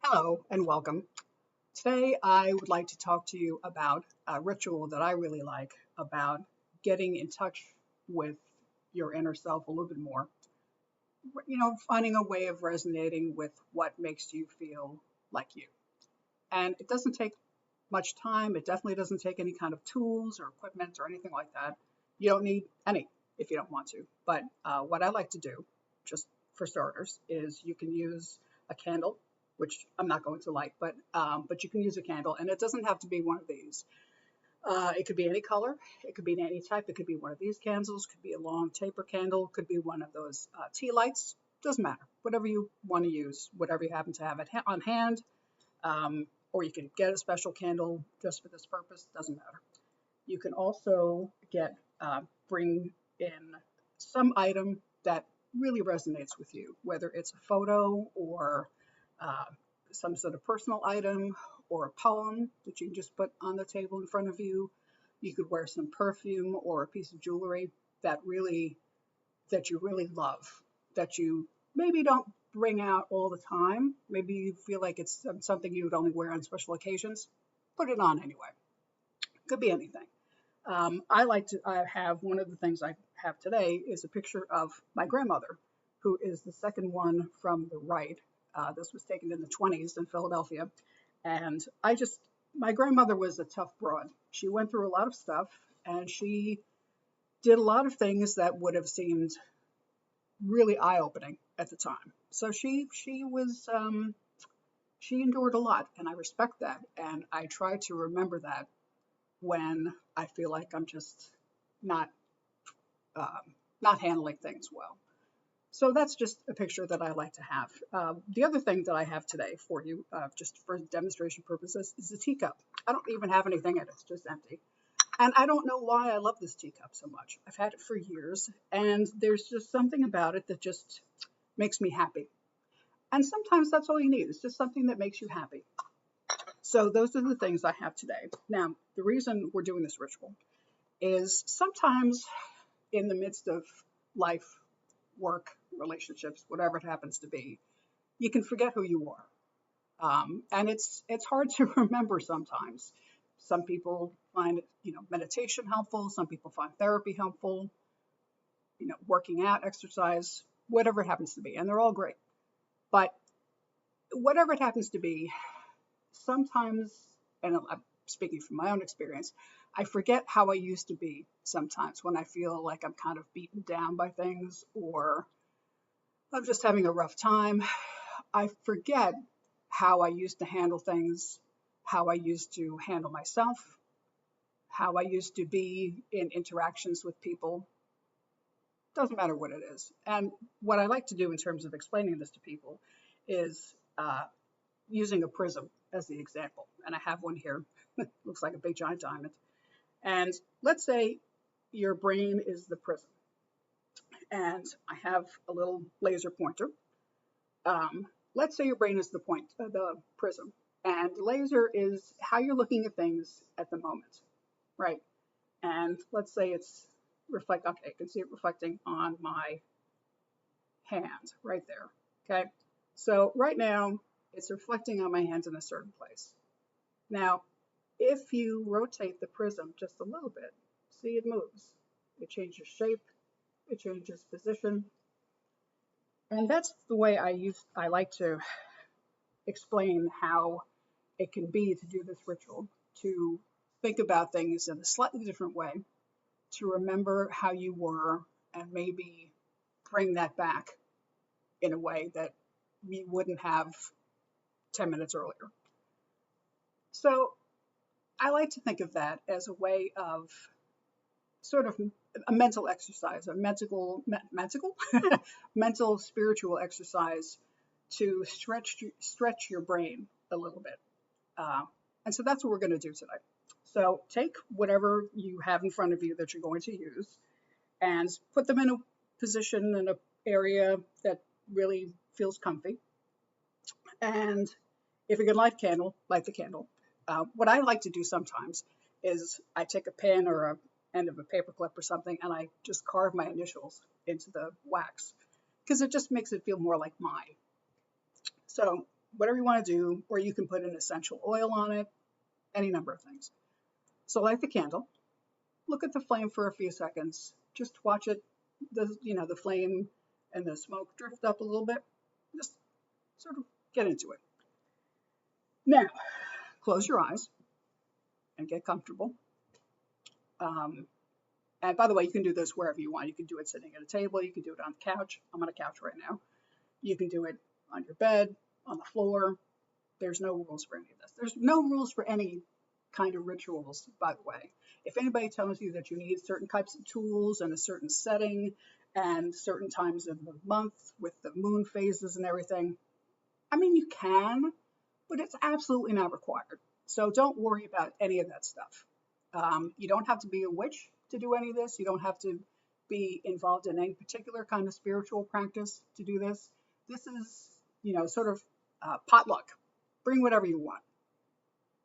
Hello and welcome. Today I would like to talk to you about a ritual that I really like about getting in touch with your inner self a little bit more. Finding a way of resonating with what makes you feel like you. And it doesn't take much time. It definitely doesn't take any kind of tools or equipment or anything like that. You don't need any if you don't want to. But what I like to do, just for starters, is you can use a candle, which I'm not going to light, but you can use a candle, and it doesn't have to be one of these. It could be any color, it could be any type. It could be one of these candles, could be a long taper candle, could be one of those tea lights. Doesn't matter. Whatever you want to use, whatever you happen to have on hand, or you can get a special candle just for this purpose. Doesn't matter. You can also bring in some item that really resonates with you, whether it's a photo or uh, some sort of personal item or a poem that you can just put on the table in front of you. You could wear some perfume or a piece of jewelry that you really love, that you maybe don't bring out all the time. Maybe you feel like it's something you would only wear on special occasions. Put it on anyway. Could be anything. I have one of the things I have today is a picture of my grandmother, who is the second one from the right. This was taken in the 20s in Philadelphia. And my grandmother was a tough broad. She went through a lot of stuff and she did a lot of things that would have seemed really eye opening at the time. So she endured a lot, and I respect that. And I try to remember that when I feel like I'm just not not handling things well. So that's just a picture that I like to have. The other thing that I have today for you, just for demonstration purposes, is a teacup. I don't even have anything in it; it's just empty. And I don't know why I love this teacup so much. I've had it for years, and there's just something about it that just makes me happy. And sometimes that's all you need. It's just something that makes you happy. So those are the things I have today. Now, the reason we're doing this ritual is sometimes in the midst of life, work, relationships, whatever it happens to be, you can forget who you are. And it's hard to remember sometimes. Some people find meditation helpful. Some people find therapy helpful. Working out, exercise, whatever it happens to be, and they're all great. But whatever it happens to be, sometimes, and I'm speaking from my own experience, I forget how I used to be sometimes when I feel like I'm kind of beaten down by things or I'm just having a rough time. I forget how I used to handle things, how I used to handle myself, how I used to be in interactions with people. Doesn't matter what it is. And what I like to do in terms of explaining this to people is using a prism as the example. And I have one here. Looks like a big giant diamond. And let's say your brain is the prism. And I have a little laser pointer. Let's say your brain is the prism. And the laser is how you're looking at things at the moment, right? And let's say it's okay, I can see it reflecting on my hand right there, okay? So right now, it's reflecting on my hands in a certain place. Now, if you rotate the prism just a little bit, see it moves. It changes shape, it changes position. And that's the way I like to explain how it can be to do this ritual, to think about things in a slightly different way, to remember how you were and maybe bring that back in a way that you wouldn't have 10 minutes earlier. So I like to think of that as a way of sort of a mental exercise, a mental spiritual exercise to stretch your brain a little bit. And so that's what we're going to do today. So take whatever you have in front of you that you're going to use and put them in a position in an area that really feels comfy. And if you can light a candle, light the candle. What I like to do sometimes is I take a pen or a end of a paper clip or something and I just carve my initials into the wax because it just makes it feel more like mine. So whatever you want to do, or you can put an essential oil on it, any number of things. So light the candle, look at the flame for a few seconds, just watch it, the flame and the smoke drift up a little bit, just sort of get into it. Now, close your eyes and get comfortable. And by the way, you can do this wherever you want. You can do it sitting at a table. You can do it on the couch. I'm on a couch right now. You can do it on your bed, on the floor. There's no rules for any of this. There's no rules for any kind of rituals, by the way. If anybody tells you that you need certain types of tools and a certain setting and certain times of the month with the moon phases and everything, I mean, you can, but it's absolutely not required. So don't worry about any of that stuff. You don't have to be a witch to do any of this. You don't have to be involved in any particular kind of spiritual practice to do this. This is, sort of potluck. Bring whatever you want.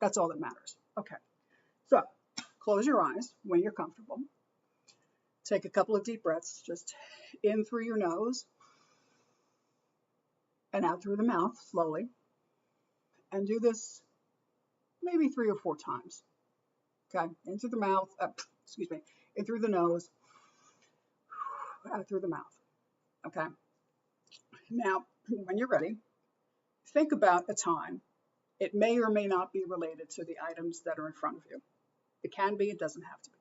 That's all that matters. Okay. So close your eyes when you're comfortable. Take a couple of deep breaths, just in through your nose and out through the mouth slowly. And do this maybe 3 or 4 times. Okay, in through the mouth, in through the nose, out through the mouth. Okay. Now, when you're ready, think about a time. It may or may not be related to the items that are in front of you. It can be, it doesn't have to be.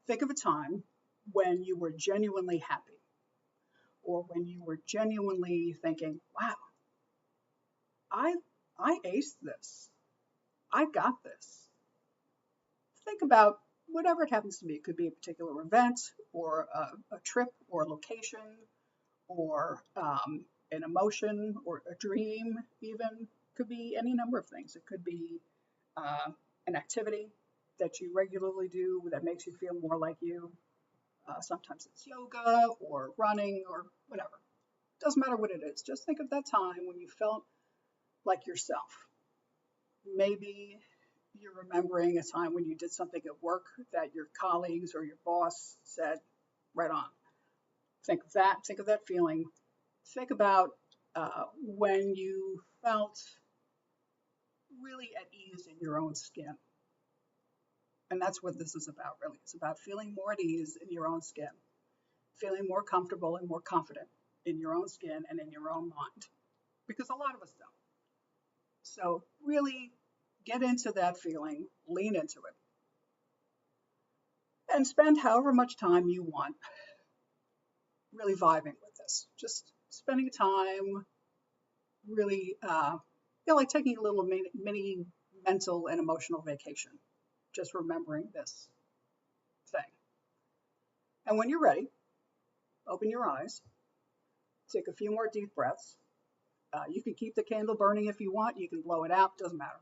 Think of a time when you were genuinely happy, or when you were genuinely thinking, wow, I aced this. I got this. Think about whatever it happens to be. It could be a particular event, or a trip, or a location, or an emotion, or a dream even. Could be any number of things. It could be an activity that you regularly do that makes you feel more like you. Sometimes it's yoga or running or whatever. Doesn't matter what it is. Just think of that time when you felt like yourself. Maybe you're remembering a time when you did something at work that your colleagues or your boss said, right on. Think of that feeling. Think about when you felt really at ease in your own skin. And that's what this is about, really. It's about feeling more at ease in your own skin, feeling more comfortable and more confident in your own skin and in your own mind, because a lot of us don't. So really get into that feeling, lean into it, and spend however much time you want really vibing with this. Just spending time really, like taking a little mini mental and emotional vacation, just remembering this thing. And when you're ready, open your eyes, take a few more deep breaths. You can keep the candle burning if you want. You can blow it out, doesn't matter.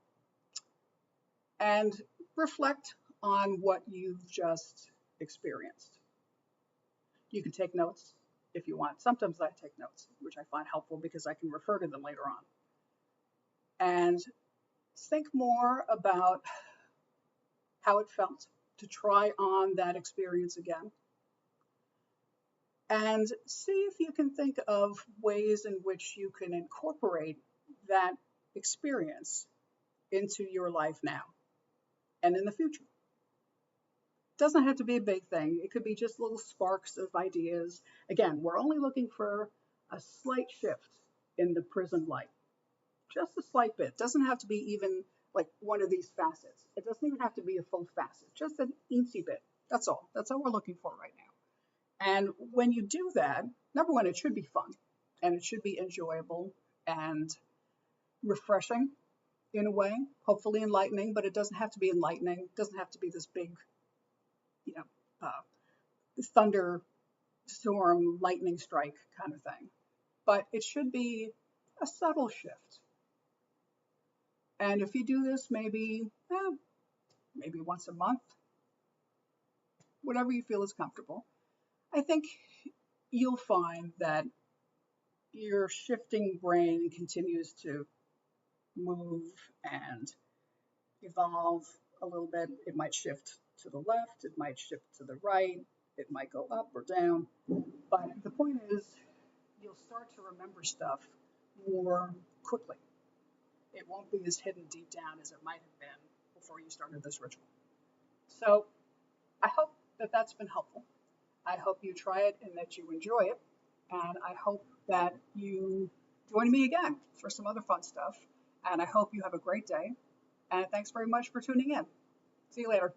And reflect on what you've just experienced. You can take notes if you want. Sometimes I take notes, which I find helpful because I can refer to them later on. And think more about how it felt to try on that experience again. And see if you can think of ways in which you can incorporate that experience into your life now and in the future. It doesn't have to be a big thing. It could be just little sparks of ideas. Again, we're only looking for a slight shift in the prism light. Just a slight bit. It doesn't have to be even like one of these facets. It doesn't even have to be a full facet. Just an eensy bit. That's all. That's all we're looking for right now. And when you do that, number one, it should be fun and it should be enjoyable and refreshing in a way, hopefully enlightening, but it doesn't have to be enlightening. It doesn't have to be this big, thunderstorm, lightning strike kind of thing. But it should be a subtle shift. And if you do this maybe once a month, whatever you feel is comfortable, I think you'll find that your shifting brain continues to move and evolve a little bit. It might shift to the left, it might shift to the right, it might go up or down. But the point is, you'll start to remember stuff more quickly. it won't be as hidden deep down as it might have been before you started this ritual. So I hope that that's been helpful. I hope you try it and that you enjoy it. And I hope that you join me again for some other fun stuff. And I hope you have a great day. And thanks very much for tuning in. See you later.